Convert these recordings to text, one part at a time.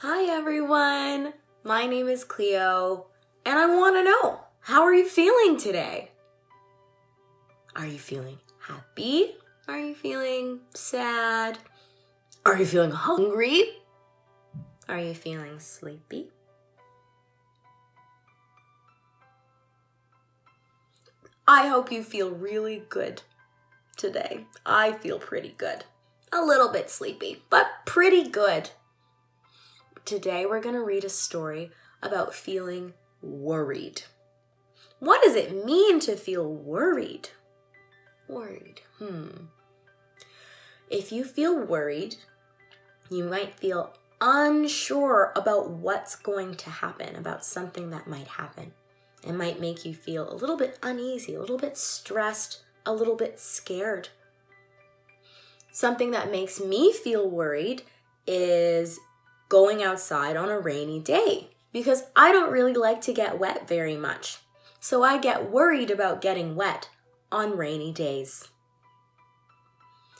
Hi everyone, my name is Cleo, and I want to know, how are you feeling today? Are you feeling happy? Are you feeling sad? Are you feeling hungry? Are you feeling sleepy? I hope you feel really good today. I feel pretty good. A little bit sleepy, but pretty good. Today we're going to read a story about feeling worried. What does it mean to feel worried? Worried. If you feel worried, you might feel unsure about what's going to happen, about something that might happen. It might make you feel a little bit uneasy, a little bit stressed, a little bit scared. Something that makes me feel worried is going outside on a rainy day because I don't really like to get wet very much. So I get worried about getting wet on rainy days.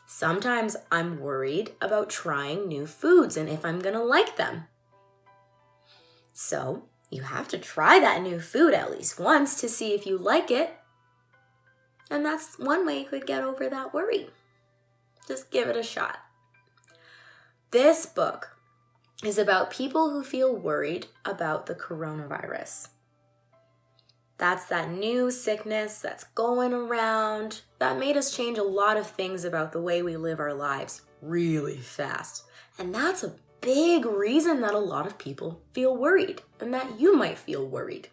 Sometimes I'm worried about trying new foods and if I'm going to like them. So you have to try that new food at least once to see if you like it. And that's one way you could get over that worry. Just give it a shot. This book is about people who feel worried about the coronavirus. That's that new sickness that's going around that made us change a lot of things about the way we live our lives really fast. And that's a big reason that a lot of people feel worried and that you might feel worried.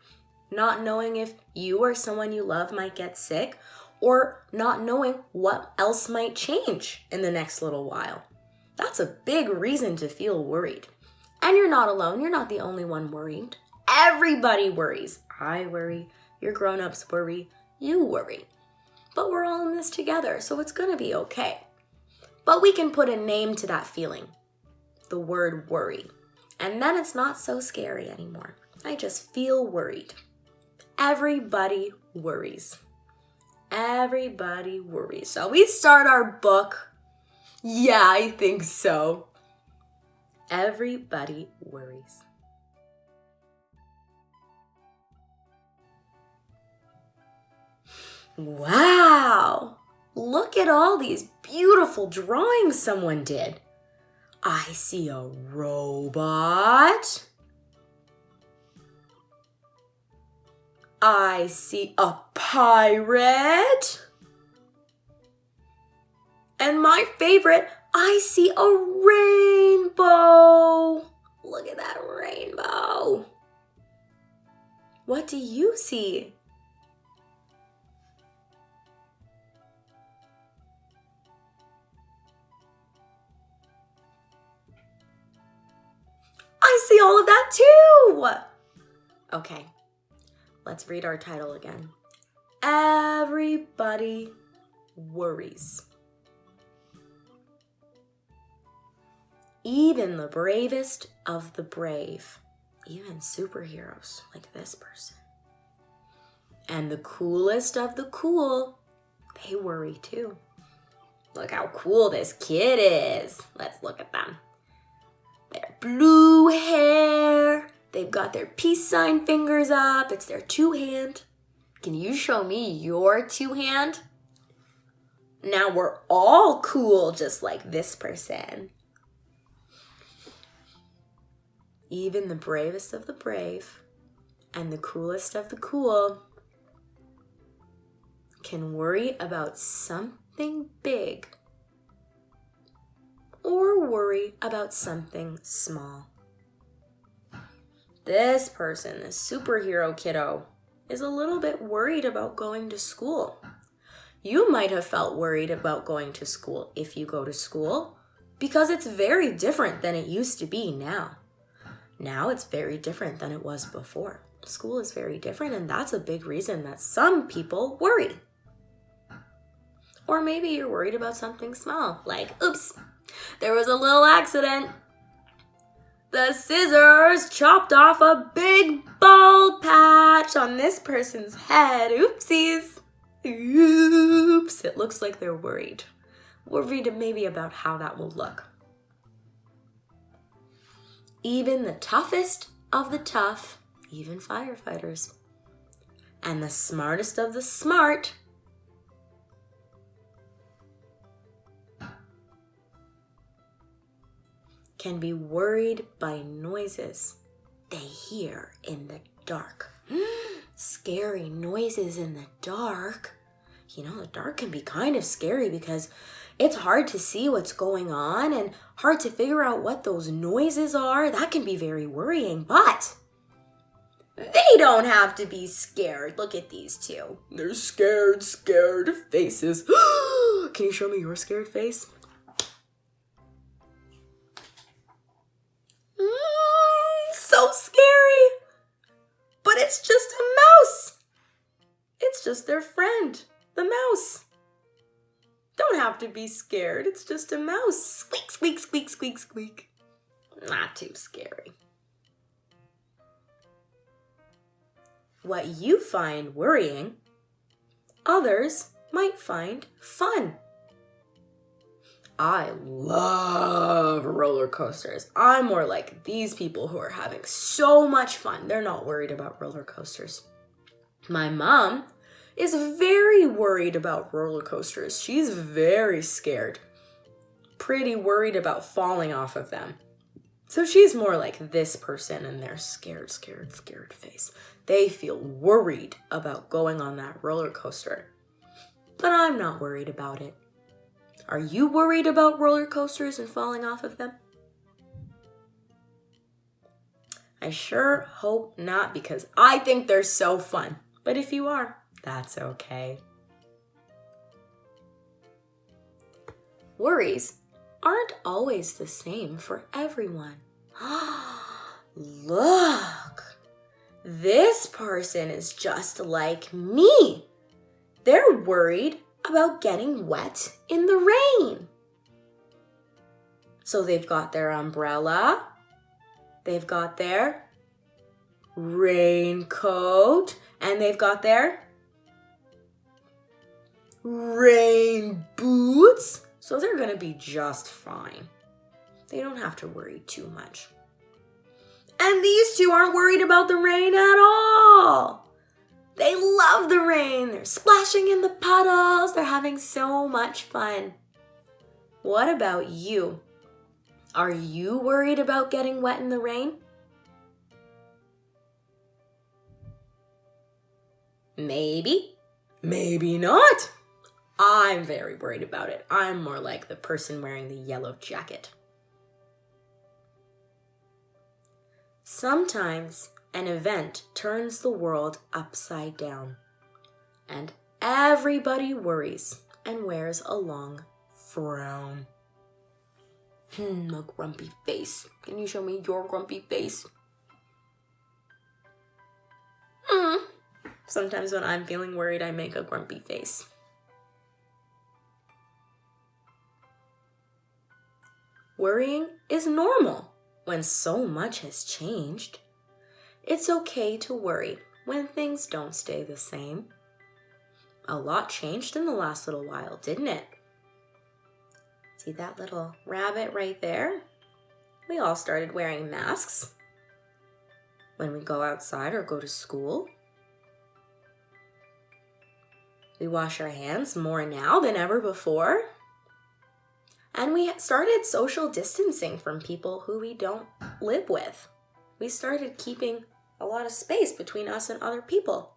Not knowing if you or someone you love might get sick or not knowing what else might change in the next little while. That's a big reason to feel worried. And you're not alone. You're not the only one worried. Everybody worries. I worry. Your grown-ups worry. You worry. But we're all in this together, so it's going to be okay. But we can put a name to that feeling. The word worry. And then it's not so scary anymore. I just feel worried. Everybody worries. Everybody worries. Shall we start our book? Yeah, I think so. Everybody worries. Wow! Look at all these beautiful drawings someone did. I see a robot. I see a pirate. And my favorite, I see a rainbow. Look at that rainbow. What do you see? I see all of that too. Okay, let's read our title again. Everybody worries. Even the bravest of the brave, even superheroes like this person, and the coolest of the cool, they worry too. Look how cool this kid is. Let's look at them. Their blue hair. They've got their peace sign fingers up. It's their two hand. Can you show me your two hand? Now we're all cool just like this person. Even the bravest of the brave and the coolest of the cool can worry about something big or worry about something small. This person, this superhero kiddo, is a little bit worried about going to school. You might have felt worried about going to school if you go to school because it's very different than it used to be now. Now it's very different than it was before. School is very different, and that's a big reason that some people worry. Or maybe you're worried about something small, like, oops, there was a little accident. The scissors chopped off a big bald patch on this person's head. Oopsies. Oops. It looks like they're worried. Worried maybe about how that will look. even the toughest of the tough, even firefighters, and the smartest of the smart can be worried by noises they hear in the dark. Scary noises in the dark. You know, the dark can be kind of scary because it's hard to see what's going on and hard to figure out what those noises are. That can be very worrying, but they don't have to be scared. Look at these two. They're scared faces. Can you show me your scared face? So scary. But it's just a mouse. It's just their friend, the mouse. Don't have to be scared. It's just a mouse. Squeak, squeak, squeak, squeak, squeak. Not too scary. What you find worrying, others might find fun. I love roller coasters. I'm more like these people who are having so much fun. They're not worried about roller coasters. My mom is very worried about roller coasters. She's very scared. Pretty worried about falling off of them. So she's more like this person and their scared face. They feel worried about going on that roller coaster. But I'm not worried about it. Are you worried about roller coasters and falling off of them? I sure hope not, because I think they're so fun. But if you are, that's okay. Worries aren't always the same for everyone. Look, this person is just like me. They're worried about getting wet in the rain. So they've got their umbrella, they've got their raincoat, and they've got their rain boots. So they're gonna be just fine. They don't have to worry too much. And these two aren't worried about the rain at all. They love the rain. They're splashing in the puddles. They're having so much fun. What about you? Are you worried about getting wet in the rain? Maybe. Maybe not. I'm very worried about it. I'm more like the person wearing the yellow jacket. Sometimes an event turns the world upside down, and everybody worries and wears a long frown. A grumpy face. Can you show me your grumpy face? Sometimes when I'm feeling worried, I make a grumpy face. Worrying is normal when so much has changed. It's okay to worry when things don't stay the same. A lot changed in the last little while, didn't it? See that little rabbit right there? We all started wearing masks when we go outside or go to school. We wash our hands more now than ever before. And we started social distancing from people who we don't live with. We started keeping a lot of space between us and other people.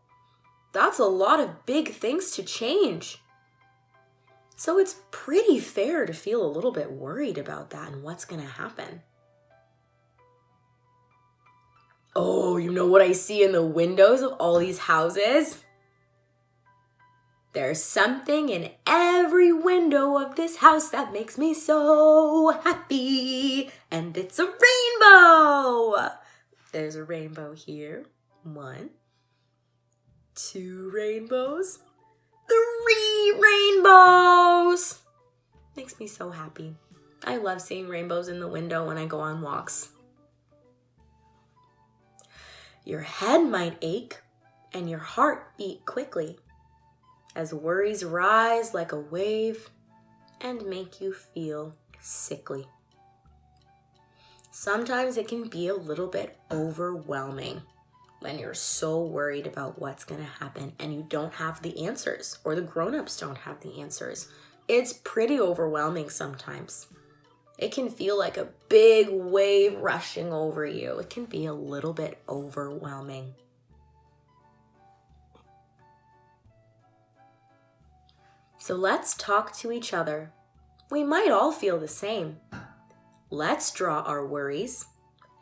That's a lot of big things to change. So it's pretty fair to feel a little bit worried about that and what's going to happen. Oh, you know what I see in the windows of all these houses? There's something in every window of this house that makes me so happy. And it's a rainbow. There's a rainbow here. 1, 2 rainbows. 3 rainbows. Makes me so happy. I love seeing rainbows in the window when I go on walks. Your head might ache and your heart beat quickly as worries rise like a wave and make you feel sickly. Sometimes it can be a little bit overwhelming when you're so worried about what's going to happen and you don't have the answers, or the grown-ups don't have the answers. It's pretty overwhelming sometimes. It can feel like a big wave rushing over you. It can be a little bit overwhelming. So let's talk to each other. We might all feel the same. Let's draw our worries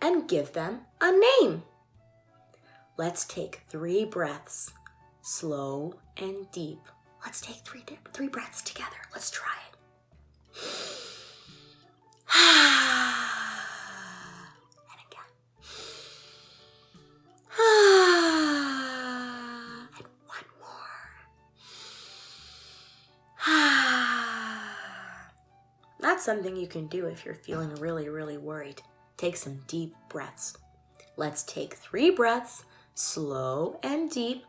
and give them a name. Let's take 3 breaths, slow and deep. Let's take three breaths together. Let's try it. And again. And one more. That's something you can do if you're feeling really, really worried. Take some deep breaths. Let's take 3 breaths, slow and deep,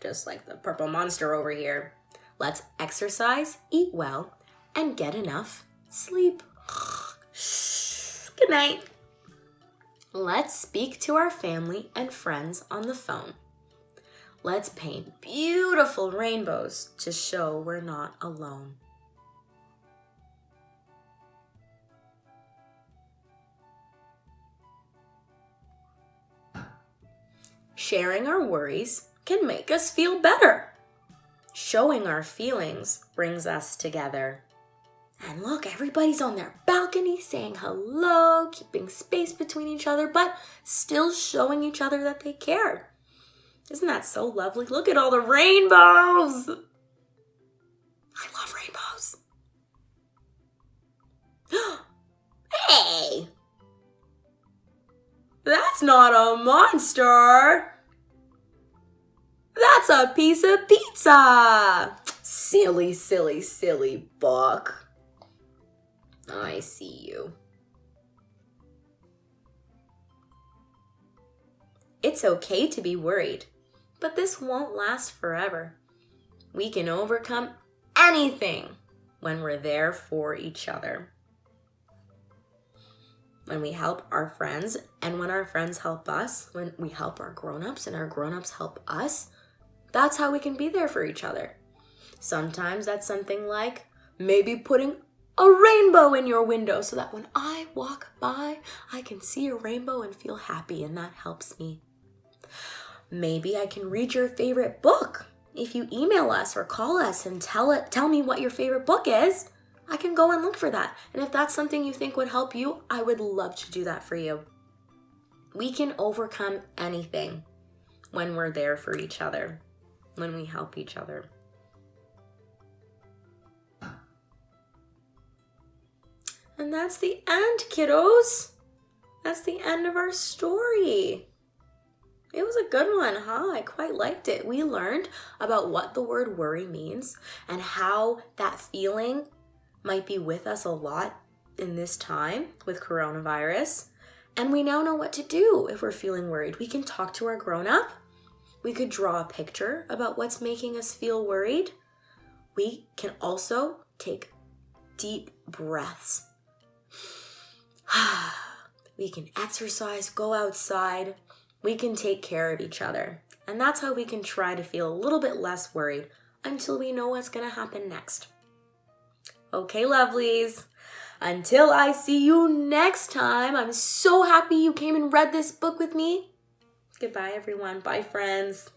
just like the purple monster over here. Let's exercise, eat well, and get enough sleep. Good night. Let's speak to our family and friends on the phone. Let's paint beautiful rainbows to show we're not alone. Sharing our worries can make us feel better. Showing our feelings brings us together. And look, everybody's on their balcony saying hello, keeping space between each other, but still showing each other that they care. Isn't that so lovely? Look at all the rainbows. I love rainbows. Hey! That's not a monster. That's a piece of pizza. Silly, silly, silly book. I see you. It's okay to be worried, but this won't last forever. We can overcome anything when we're there for each other. When we help our friends, and when our friends help us, when we help our grown-ups and our grown-ups help us, that's how we can be there for each other. Sometimes that's something like maybe putting a rainbow in your window so that when I walk by, I can see a rainbow and feel happy, and that helps me. Maybe I can read your favorite book. If you email us or call us and tell me what your favorite book is, I can go and look for that. And if that's something you think would help you, I would love to do that for you. We can overcome anything when we're there for each other, when we help each other. And that's the end, kiddos. That's the end of our story. It was a good one, huh? I quite liked it. We learned about what the word worry means and how that feeling might be with us a lot in this time with coronavirus. And we now know what to do if we're feeling worried. We can talk to our grown-up. We could draw a picture about what's making us feel worried. We can also take deep breaths. We can exercise, go outside. We can take care of each other. And that's how we can try to feel a little bit less worried until we know what's going to happen next. Okay, lovelies. Until I see you next time, I'm so happy you came and read this book with me. Goodbye, everyone. Bye, friends.